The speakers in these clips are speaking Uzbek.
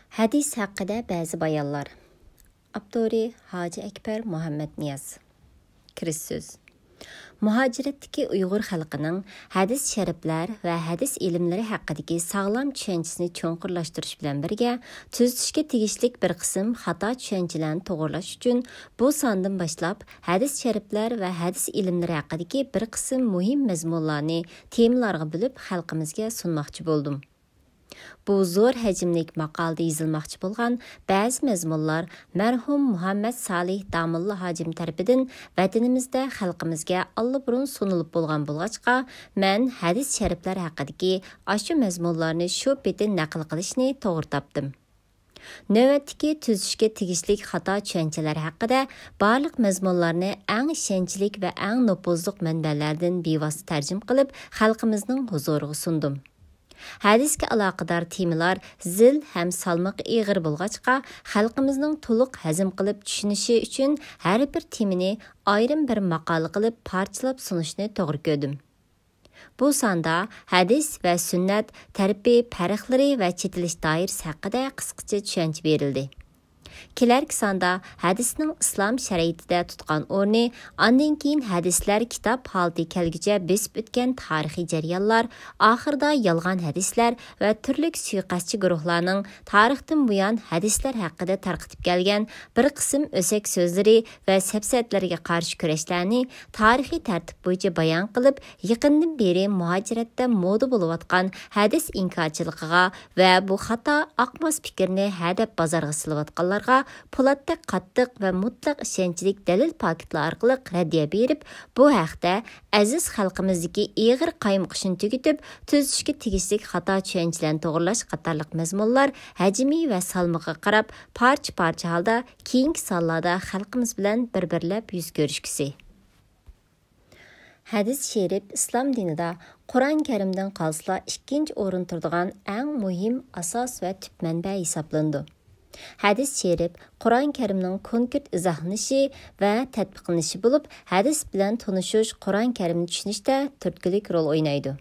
Hadis haqida ba'zi bayonlar. Abduri Hoji Akbar Muhammad Niyaz. Kirish so'z. Muhojiratdagi Uyg'ur xalqining hadis shariflar va hadis ilmlari haqidagi sog'lom tushunchasini cho'nqurlashtirish bilan birga tuzitishga tegishlik bir qism xato tushunchalarni to'g'irlash uchun bu sondan boshlab hadis shariflar va hadis ilmlari haqidagi bir qism muhim mazmunlarni temalarga bo'lib xalqimizga sunmoqchi bo'ldim. Bu zo'r hajmlik maqolada yozilmoqchi bo'lgan ba'zi mazmunlar mərhum Muhammad Salih Damullo hojim tarafidan vatanimizda xalqimizga allaburun sunilib bo'lgan bo'lg'achqa, men hadis shariflar haqidagi ashu mazmunlarni shu betin naql qilishni to'g'ri topdim. Navbatdagi tuzishga tegishlik xato tushunchalar haqida barliq mazmunlarni eng ishonchli va eng nopozliq manbalardan bevosita tarjim qilib xalqimizning huzuriga sundim. Hadisga aloqador temalar zil ham salmoq ig'ir bo'lg'achqa, xalqimizning to'liq hazm qilib tushunishi uchun har bir temani ayrim bir maqola qilib parchalab sunishni to'g'ri ko'rdim. Bu sonda hadis va sunnat tarbi farqlari va chetilish doirasi haqida qisqacha tushuncha berildi. Kelarki sonda hadisning islom shariatida tutgan o'rni, ondan keyin hadislar kitob holida kelguncha besib o'tgan tarixiy jarayonlar, oxirida yolg'on hadislar va turli suiqasdchi guruhlarning tarixdan buyon hadislar haqida tarqitib kelgan bir qism o'sak so'zlari va safsatlarga qarshi kurashlarni tarixiy tartib bo'yicha bayon qilib, yaqindan beri muhojiratda moda bo'layotgan hadis inkorchiligiga va bu xato aqmos fikrni hadab bozorga silayotganlar Polatda qattiq va mutlaq ishonchlik dalil paketlar orqali raddiya berib, bu haqda aziz xalqimizdagi ig'ir qaymoqishni tugitib, tuzishga tegishli xato tushunchalarni to'g'irlash qatorliq mazmunlar hajmi va salmog'iga qarab parcha-parcha holda keyingi sonlarda xalqimiz bilan bir-birlab yuz ko'rishkisi. Hadis sharif islom dinida Qur'on Karimdan qolsa ikkinchi o'rin turadigan eng muhim asos va tub manba hisoblandi. Hadis sharif Qur'on Karimning konkret izohlanishi va tatbiqlanishi bo'lib, hadis bilan tanishish Qur'on Karimni tushunishda turtkilik rol o'ynaydi.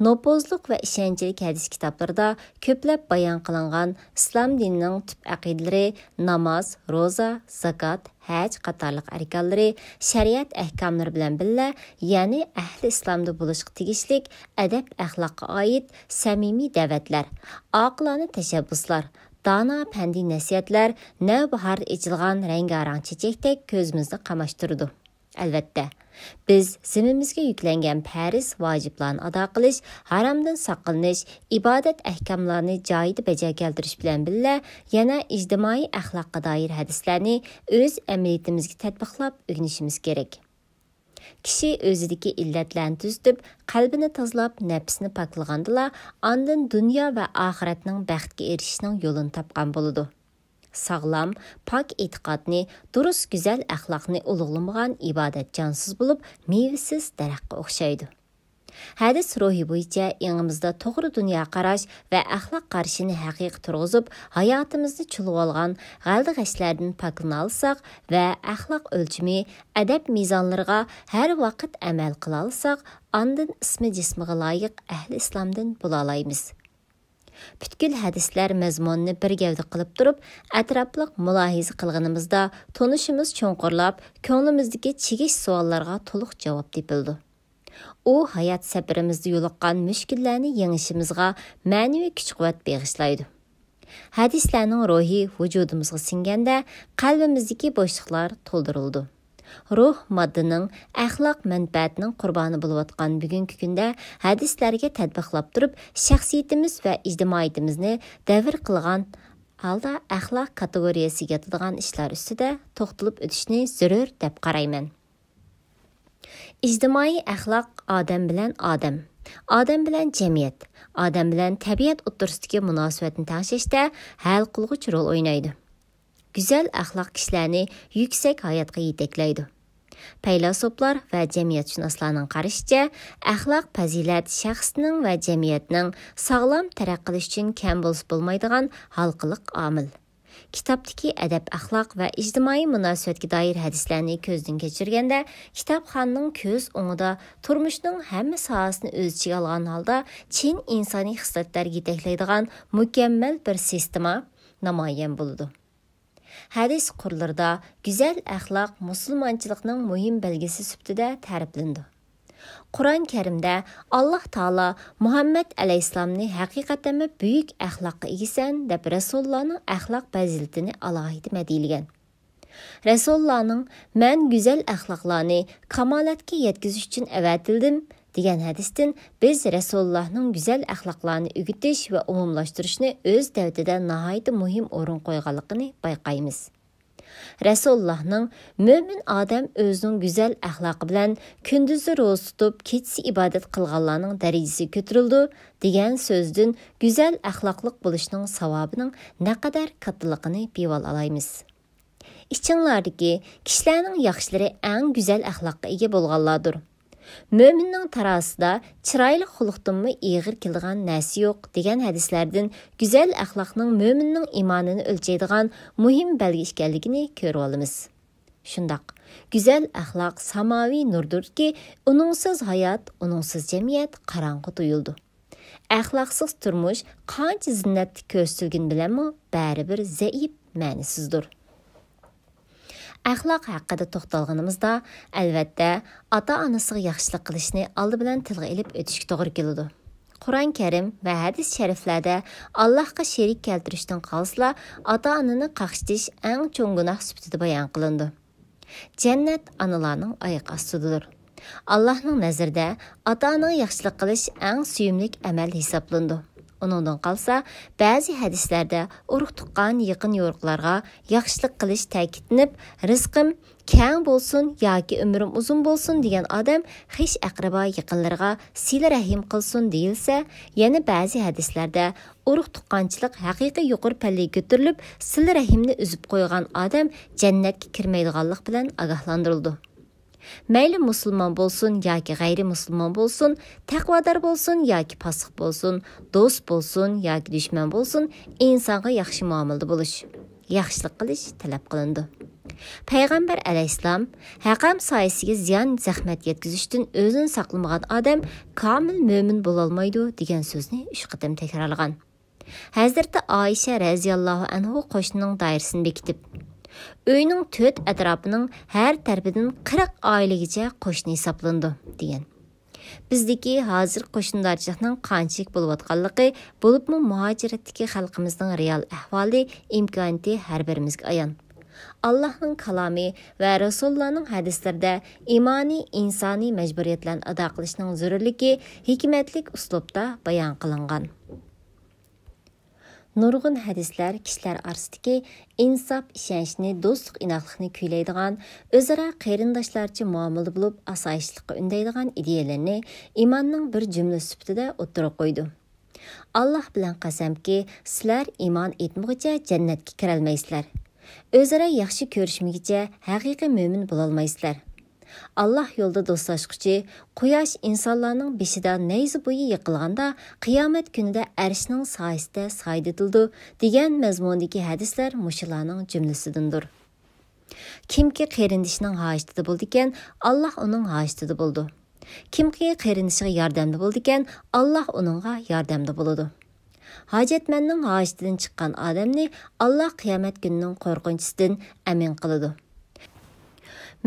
Nopozliq va ishonchlik hadis kitoblarida ko'plab bayon qilingan islom dinining tub aqidalari, namoz, roza, zakot, haj qatorliq arkonlari, shariat ahkomlari bilan birga, ya'ni ahli islomda bo'lishga tegishlik adab axloqqa oid samimiy da'vatlar, oqilona tashabbuslar, dana pəndi nəsiyyətlər navbahar içilgan rəngarang çiçəkdək gözümüzdə qamaşdırdı. Əlbəttə, biz zimimizə yüklənən fərz vaciblarını ada qilish, haramdan saqlanish, ibadat əhkamlarını joyida bajarib keltirish bilan birga, yana ijtimoiy axloqqa doir hadislarni o'z amaliyatimizga tatbiqlab o'rganishimiz kerak. Kishi o'zidagi illatlarni tuzitib, qalbini tozalab, nafsini poklagandila, ondan dunyo va oxiratning baxtga erishishning yo'lini topgan bo'ladi. Sog'lom, pok e'tiqodni, durust go'zal axloqni ulug'lamagan ibodat jonsiz bo'lib, mevasiz daraxtga o'xshaydi. Hadis ruhi bo'yicha yengimizda to'g'ri dunyo qarash va axloq qarashini haqiqiy turg'izib, hayotimizni chulib olgan g'aldi-g'ashlardan poklana olsak va axloq o'lchimi, adab mezonlariga har vaqt amal qila olsak, ondan ismi jismiga loyiq ahli islomdan bo'la olamiz. Butkul hadislar mazmunini bir gavda qilib turib, atrofliq mulohiza qilganimizda tonishimiz cho'nqurlab, ko'nglimizdagi chegish savollarga to'liq javob topildi. U hayot safarimizda yo'liqqan mushkullarni yengishimizga ma'naviy kuch-quvvat bag'ishlaydi. Hadislarning ruhi vujudimizga singanda qalbimizdagi bo'shliqlar to'ldirildi. Ruh moddaning, axloq manfaatining qurboni bo'layotgan bugungi kunda hadislarga tatbiqlab turib, shaxsiyatimiz va ijtimoiyatimizni davr qilgan holda axloq kategoriyasiga yotadigan ishlar ustida to'xtalib o'tishni zarur deb qarayman. İctimai axloq odam bilan odam, odam bilan jamiyat, odam bilan tabiat o'rtasidagi munosabatni tashishda hal qilg'uchi rol o'ynaydi. Go'zal axloq kishilarni yuksak hayotga yetaklaydi. Faylasuflar va jamiyatshunoslarning qarashicha, axloq fazilat shaxsning va jamiyatning sog'lom taraqqiy qilish uchun kam bo'lsa bo'lmaydigan halqiliq omil. Kitobdagi adab axloq va ijtimoiy munosabatga doir hadislarni ko'zdan kechirganda, kitobxonning ko'z o'ngida turmushning hamma sohasini o'z ichiga olgan holda chin insoniy xislatlarga yetaklaydigan mukammal bir sistema namoyon bo'ladi. Hadis qurlarida go'zal axloq musulmonchilikning muhim belgisi sifatida ta'riflandi. Qur'on Karimda Alloh taolo Muhammad alayhissalomni haqiqatan buyuk axloqqa egisan deb Rasulullohning axloq fazilatini alohida madhilagan. Rasulullohning "Men go'zal axloqlarni kamolatga yetkazish uchun avatildim" degan hadisdan biz Rasulullohning go'zal axloqlarni o'gitish va umumlashtirishni o'z davlatida nihoyat muhim o'rin qo'yganligini bayqaymiz. Rasulullohning mo'min odam o'zining go'zal axloqi bilan kunduzi ro'za tutib, kechasi ibodat qilganlarning darajasi ko'tarildi degan so'zdan go'zal axloqliq bo'lishning savobining naqadar kattaligini beval olaymiz. İçinlardaki kishilarning yaxshilari eng go'zal axloqqa ega bo'lganlardir. Mo'minning tarasida chiroyli xulqdinmi ig'ir keladigan narsa yo'q degan hadislardan go'zal axloqning mo'minning iymonini o'lchaydigan muhim belgi ekanligini ko'rib olamiz. Shundoq, go'zal axloq samoviy nurdirki, uningsiz hayot, uningsiz jamiyat qorong'u tuyuldi. Axloqsiz turmush qancha zinnatli ko'rsatilgan bilanmi baribir zaif, ma'nisizdir. Axloq haqida to'xtalganimizda, albatta, ota-onasiga yaxshilik qilishni oldi bilan tilga ilib o'tishga to'g'ri keladi. Qur'on Karim va hadis shariflarda Allohga sherik keltirishdan qolsa, ota-onani qaqshitish eng cho'ng gunoh sifatida bayon qilindi. Jannat onalarning oyoq ostidadir. Allohning nazarida ota-onaga yaxshilik qilish eng suyumli amal hisoblandi. Onundan qalsa, ba'zi hadislarda urug' tuqqan yaqin yo'riqlarga yaxshilik qilish ta'kidlanib, rizqim keng bo'lsin yoki umrim uzun bo'lsin degan odam hech aqrabo yaqinlarga sila rahim qilsin deyilsa, yana ba'zi hadislarda urug' tuqqanchilik haqiqiy yuqori pallaga ko'tarilib, sila rahimni uzib qo'ygan odam jannatga kirmaydiganlik bilan ogohlantirildi. Mayli musulmon bo'lsin yoki g'ayri musulmon bo'lsin, taqvodor bo'lsin yoki pasiq bo'lsin, do'st bo'lsin yoki dushman bo'lsin, insonga yaxshi muomalada bo'lish, yaxshilik qilish talab qilindi. Payg'ambar alayhissalom haqam soyasiga ziyon zahmat yetkazishdan o'zini saqlamagan odam komil mo'min bo'la olmaydi degan so'zni 3 qatam takrorlagan. Hazrati Oysha radhiyallohu anhu qo'shnining doirasini bekitib, Uyning 4 atrofining har tarafidan 40 oilagacha qo'shni hisoblandi degan. Bizdagi hozir qo'shnilarchilikning qanchalik bo'layotganligi, bo'libmi muhojiratdagi xalqimizning real ahvoli, imkoniyati har birimizga ayon. Allohning kalomi va Rasulullohning hadislarida imoniy insoniy majburiyatlarni ado qilishning zarurligi hikmatlik uslubda bayon qilingan. Nurg'un hadislar kishilar orasidagi insof ishonchni, do'stlik inoqlikni kuylaydigan, o'zaro qarindoshlarcha muomala bo'lib, asoyishlikqa undaydigan ideyalarni iymonning bir jumla sifatida o'tirib qo'ydi. Alloh bilan qasamki, sizlar iymon etmaguncha jannatga kira olmaysizlar. O'zaro yaxshi ko'rishmaguncha haqiqiy mo'min bo'la olmaysizlar. Allah yo'lda do'stlashquchi, quyosh insonlarning beshida nayzi bo'yi yiqilganda, qiyomat kunida arshning soyasida sayditildi degan mazmundagi hadislar mushularning jumlasidandir. Kimki qarindishining hojatida bo'ldi ekan, Alloh uning hojatida bo'ldi. Kimki qarindishiga yordamda bo'ldi ekan, Alloh uningga yordamda bo'ladi. Hojatmanning hojatidan chiqqan odamni Alloh qiyomat kunining qo'rqinchisidan amin qiladi.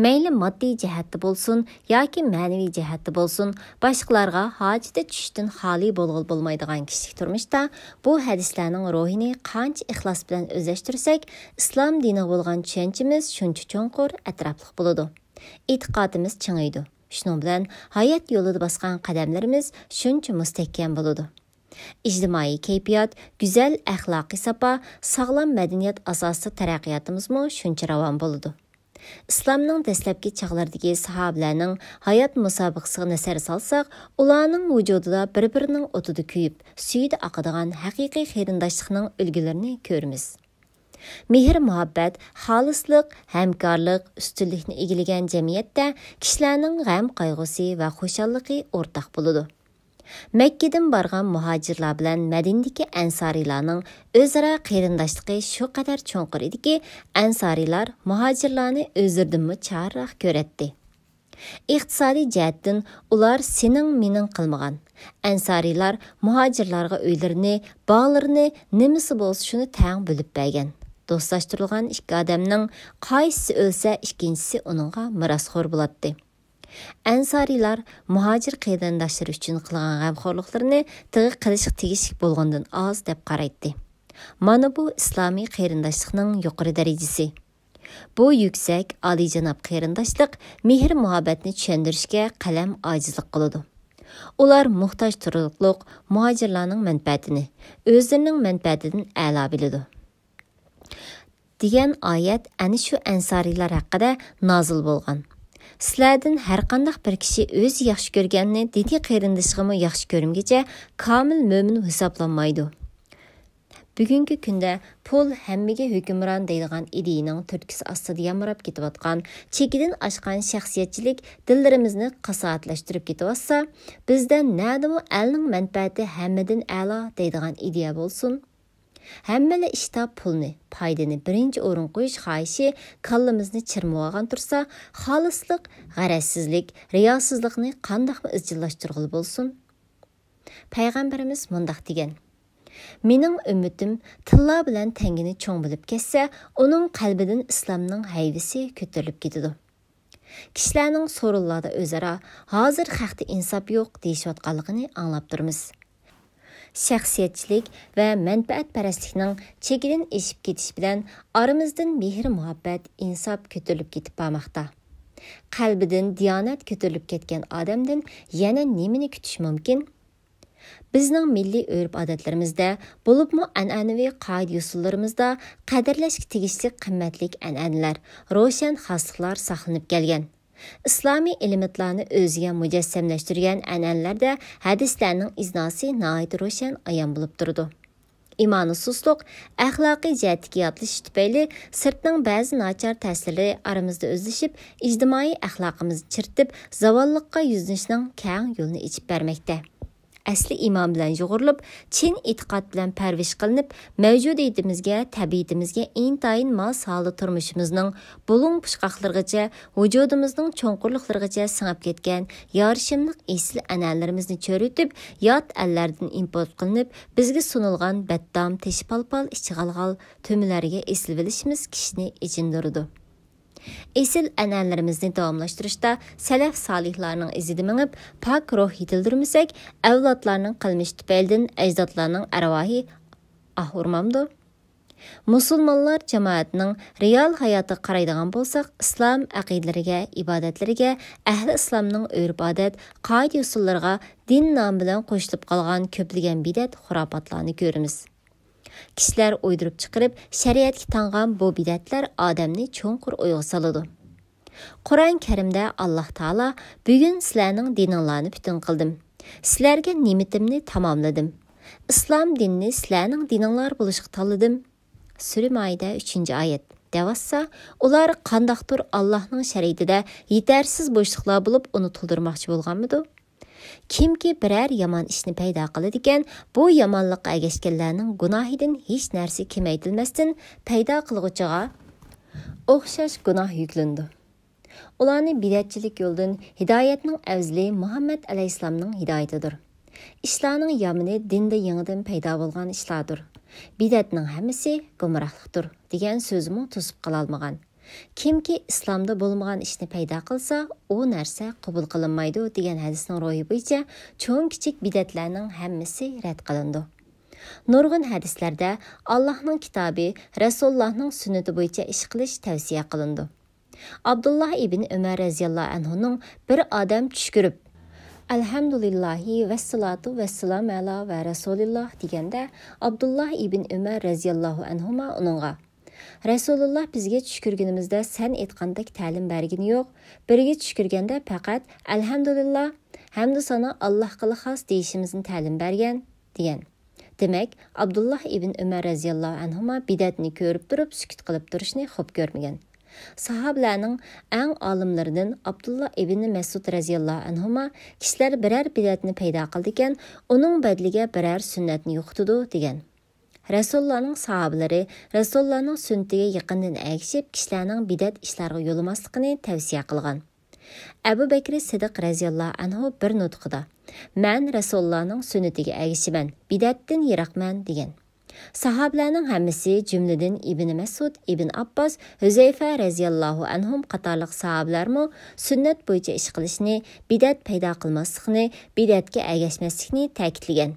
Mayli moddiy jihatda bo'lsin yoki ma'naviy jihatda bo'lsin, boshqalarga hojatda tushishdan xoli bo'lmaydigan kishilik turmushda bu hadislarning ruhini qancha ixlos bilan o'zlashtirsak, islom diniga bo'lgan tushunchamiz shuncha cho'nqur, atrofli bo'ladi. E'tiqodimiz chingaydi. Shuning bilan hayot yo'lida bosgan qadamlarimiz shuncha mustahkam bo'ladi. İctimai kayfiyat, go'zal axloqiy sapo, sog'lom madaniyat asosida taraqqiyotimizmi shuncha ravon bo'ladi. İslamның dastlabki chaqlardagi sahobalarning hayot musobaqasiga nazar solsak, ularning vujudida bir-birining o'tida kuyib, suyida oqadigan haqiqiy qarindoshlikning ulgularini ko'ramiz. Mehr, muhabbat, xolislik, hamkorlik, ustunlikni egillagan jamiyatda kishilarning g'am qayg'usi va xushalliqi o'rtaq bo'ladi. Мәккеден барған muhacirlar bilan Мәдинедәге әнсариларның өзара қайрындашлыгы шу қадар чоңқыр idi ки, әнсарилар muhacirlarны özләрдәнме чаррак көрәтти. İqtisadi cəhətdən ular senin mening qılmağan. Ənsarilar muhacirlarga öylərini, bağlarını, nimisi bolsa şunu təң bölüb bəgən. Dostlaşdırılğan ikki adamның qaysisi ölsə, ikincisi onunğa mirasxor bulatdı. Ənsarilar muhacir qeydandaşları üçün qılğan qəmxorluqlarını tığı qilishq tegishlik bolğandan az deb qaraytdı. Mana bu İslami qeyrindaşlıqның yuqori dərəcəsi. Bu yüksək, aliyjanab qeyrindaşlıq mehr muhabbətni tushundirishga qalam ojizlik qiladi. Ular muhtoj turliq muhacirlarning mənfəətini, özlərinin mənfəətindən a'lo biladi. Degan oyat ana shu ansariylar haqida nozil bo'lgan. Sizlardan har qanday bir kishi o'zi yaxshi ko'rganini diniy qeyrindoshligimi yaxshi ko'rimgacha komil mo'min hisoblanmaydi. Bugungi kunda pul hammaga hukmron deydigan ideyaning turtkisi ostida yamrab ketayotgan, chekidan oshgan shaxsiyatchilik dillarimizni qasoatlashtirib ketyapsa, bizda nadimi elning manfaati hammadan a'lo deydigan ideya bo'lsin. Hammala ishda pulni, foydani birinchi o'rin qo'yish xohishi kallamizni chirmab olgan tursa, xolislik, g'arazsizlik, riyosizlikni qandoqmi izchillashtirg'ili bo'lsin? Payg'ambarimiz mundaq degan: Mening ummitim tilla bilan tangini cho'ng bo'lib ketsa, uning qalbidan islomning hayvisi ko'tarilib ketadi. Kishilarning so'rinlarda o'zaro hozir haqda insof yo'q deyishayotganligini anglab turamiz. Shaxsiyatchilik va manfaatparastlikning chekidan eshib ketish bilan aramizdan mehr muhabbat, insof ko'tarilib ketib bormoqda. Qalbidan diyonat ko'tarilib ketgan odamdan yana nimani kutish mumkin? Bizning milliy urf-odatlarimizda, bo'libmi an'anaviy qoida-usullarimizda qadrlashga tegishli qimmatlik an'analar, ro'shan xosliklar saqlanib kelgan. İslami elementlarni o'ziga mujassamlashtirgan an'analarda hadislarning iznasi nihoyat ro'shan ayon bo'lib turdi. İmani susluq, axloqiy jihatdagi yotilish tufayli sirtning ba'zi nachar ta'sirlari aramizda o'zlashib, ijtimoiy axloqimizni chirtib, zavolliqqa yuzlanishning keng yo'lini ichib bermoqda. Asli iman bilan yo'g'rilib, chin e'tiqod bilan parvish qilinib, mavjudiyatimizga, tabiatimizga intayin mos holda turmushimizning bulung pushqoqlargacha, vujudimizning cho'nqurliqlarigacha singib ketgan yorishimliq esil an'analarimizni cho'ritib, yot allardan import qilinib, bizga sunilgan baddam, teshipalpal, ichig'alg'al to'milarga esil bilishimiz kishini ichindirdi. Esil an'analarimizni davomlashtirishda salaf solihlarning izida minib, pok ruh yetildirmasak, avlodlarning qilmish tufaylidan ajdodlarning arvohi urmamdi. Musulmonlar jamoatining real hayotiga qaraydigan bo'lsak, islom aqidalariga, ibodatlariga, ahli islomning urf-odat, qoida-usullariga din nomi bilan qo'shilib qolgan ko'plagan bidat, xurofotlarni ko'ramiz. Kishilar o'ydirib chiqarib, shariatga tangan bu bidatlar odamni cho'nqur o'yga soladi. Qur'on Karimda Alloh taolo: "Bugun sizlarning dininglarni butun qildim. Sizlarga ne'matimni tamomladim. Islom dinini sizlarning dininglar bo'lishga tanladim." Sura Maida 3-oyat. Devassa, ular qandoqdir Allohning shariatida yetarsiz bo'shliqlar bo'lib, uni to'ldirmoqchi bo'lganmidi? Kimki birər yaman ishni paydo qiladigan, bu yomonlikqa ergashganlarning gunohidan hech narsa kamaytilmasdan paydo qilg'uchiga o'xshash gunoh yuklandi. Ularni bidatchilik yo'ldan hidoyatning afzali Muhammad alayhisalomning hidoyatidir. Ishlarning yomoni dinda yangidan paydo bo'lgan ishlardir. Bidatning hammasi gumrohlikdir degan so'zimi to'sib qila olmagan. Kimki islomda bo'lmagan ishni paydo qilsa, u narsa qabul qilinmaydi degan hadisning ro'yi bo'yicha cho'ng kichik bidatlarning hammasi rad qilindi. Nurg'un hadislarda Allohning kitobi, Rasulullohning sunnati bo'yicha ish qilish tavsiya qilindi. Abdullah ibn Umar radhiyallohu anhuning bir odam tush ko'rib, "Alhamdulillahi vassalatu vassalam ala va rasulilloh" deganda, Abdullah ibn Umar radhiyallohu anhuma uningga: "Rasululloh bizga tush ko'rganimizda sen aytgandek ta'lim bergini yo'q. Birga tush ko'rganda faqat alhamdulillah, hamda sana Allohga xos deyishimizni ta'lim bergan" degan. Demak, Abdullah ibn Umar radhiyallohu anhuma bidatni ko'rib turib sukut qilib turishni xo'p ko'rmagan. Sahabelerning eng olimlaridan Abdullah ibn Mas'ud radhiyallohu anhu kishilar biror bidatni paydo qildi ekan, uning badliga biror sunnatni yo'qitdi degan. Rasulullohning sahabalari Rasulullohning sunnatiga yaqindan agishib, kishilarning bidat ishlarga yo'lamasligini tavsiya qilgan. Abu Bakr Siddiq radhiyallohu anhu bir nutqida: "Men Rasulullohning sunnatiga agishiman, bidatdan yiroqman" degan. Sahabelerning hammasi jumladan Ibn Mas'ud, Ibn Abbas, Huzayfa radhiyallohu anhum qatorliq sahabelarmo sunnat bo'yicha ish qilishni, bidat paydo qilmaslikni, bidatga agashmaslikni ta'kidlagan.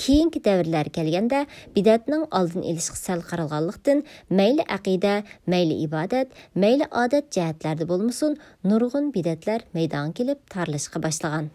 Keyingi davrlar kelganda bidatning oldini olishga sal qaralganlikdan mayli aqida, mayli ibodat, mayli odat jihatlarda bo'lmasin, nurg'un bidatlar maydonga kelib tarlashga boshlagan.